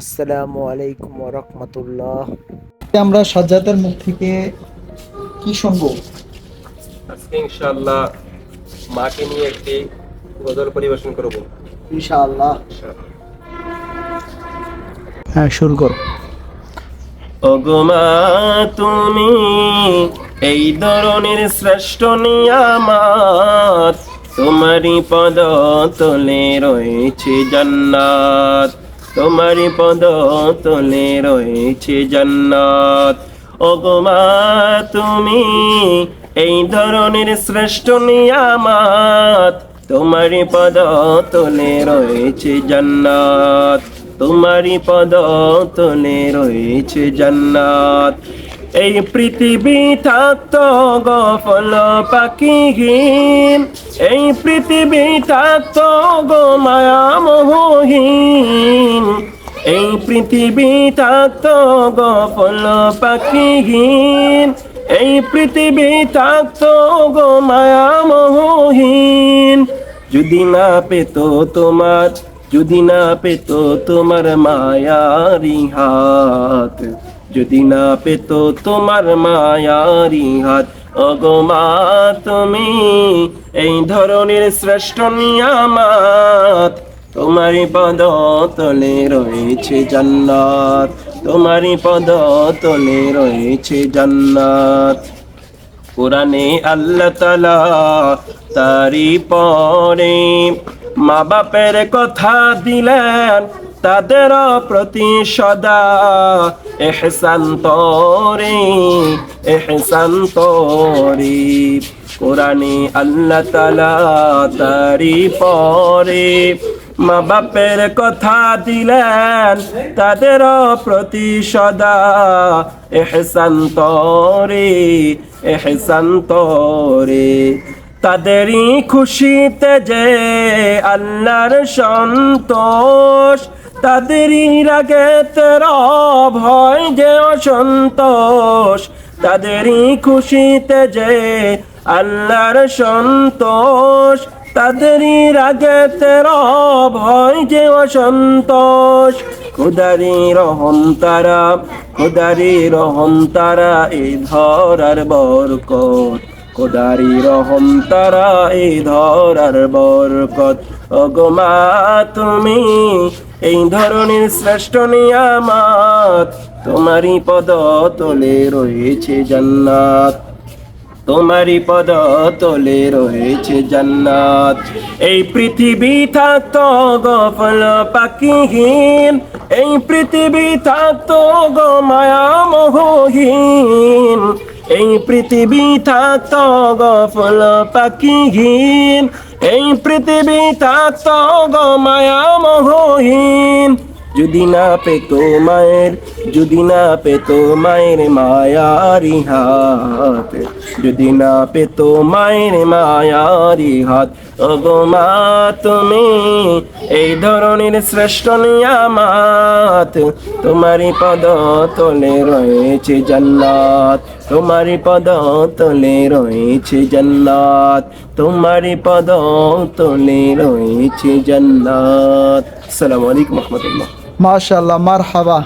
আসসালামু আলাইকুম ওয়া রাহমাতুল্লাহ। আমরা সাজ্জাদের মুখ থেকে কি শুনবো? আজকে ইনশাআল্লাহ মাকে নিয়ে একটি গজল পরিবেশন করব। ইনশাআল্লাহ। হ্যাঁ, শুরু করো। ওগো মা, তুমি এই ধরনের শ্রেষ্ঠ নিয়ামত, তোমারই পদ তলে রয়েছে জান্নাত, তোমারই পদ তলে রয়েছে জান্নাত। ওগো মা, তুমি এই ধরনের শ্রেষ্ঠ নিয়ামত, তোমারই পদ তলে রয়েছে জান্নাত, তোমারই পদ তলে রয়েছে জান্নাত। এই পৃথিবী থাকতো গফল পাখিহীন, এই পৃথিবী থাকতো গো মায়া মোহহীন, এই পৃথিবী থাকতো গফল পাখিহীন, এই পৃথিবী থাকতো গো মায়া মোহহীন। যদি না পেত তোমার, যদি না পেত তোমার মায়ারি হাত, যদি না পেত তোমার মায়ারি হাত, ওগো মা, তুমি এই ধরনের শ্রেষ্ঠ নিয়ামত, তোমারই পদ তলে রয়েছে জান্নাত, তোমারই পদ তলে রয়েছে জান্নাত। কোরআনে আল্লাহ তাআলা তারি পরে মা বাপের কথা দিলেন, তাদের প্রতি সদা ইহসান তরে, ইহসান তরে। কোরআনে আল্লাহ তাআলা তারি পরে মা বাপের কথা দিলেন, তাদের প্রতি সদা ইহসান তরে, ইহসান তরে। তাদেরই খুশিতে যে আল্লাহর সন্তোষ, তাদেরই রাগে রব হয় যে অসন্তোষ, তাদেরই খুশিতে যে আল্লাহর সন্তোষ, তাদেরই রাগে রব হয় যে অসন্তোষ। খোদারি রহম তারা, খোদারি রহম তারা এই ধরার বরকত, খোদারি রহম তারা এই ধরার বরকত। ওগো মা, তুমি এই ধরনের শ্রেষ্ঠ নিয়ামত, তোমারই পদ তলে রয়েছে জান্নাত, তোমারই পদ তলে রয়েছে জান্নাত। এই পৃথিবী থাকতো গফল পাখিহীন, এই পৃথিবী থাকতো গো মায়া মোহহীন, এই পৃথিবী থাকতো গফল পাখিহীন, এই পৃথিবী থাকতো গো মায়া মোহহীন। যদি না পেত মায়ের, যদি না পেত মায়ের মায়ারি হাত, যদি না পেত মায়ের মায়ারি হাত, ওগো মা, তুমি এই ধরনের শ্রেষ্ঠ নিয়ামত, তোমারই পদ তলে রয়েছে জান্নাত, তোমারই পদ তলে রয়েছে জান্নাত, তোমারই পদ তলে রয়েছে জান্নাত। আসসালামু আলাইকুম ওয়া রাহমাতুল্লাহ। মাশাআল্লাহ, মারহাবা।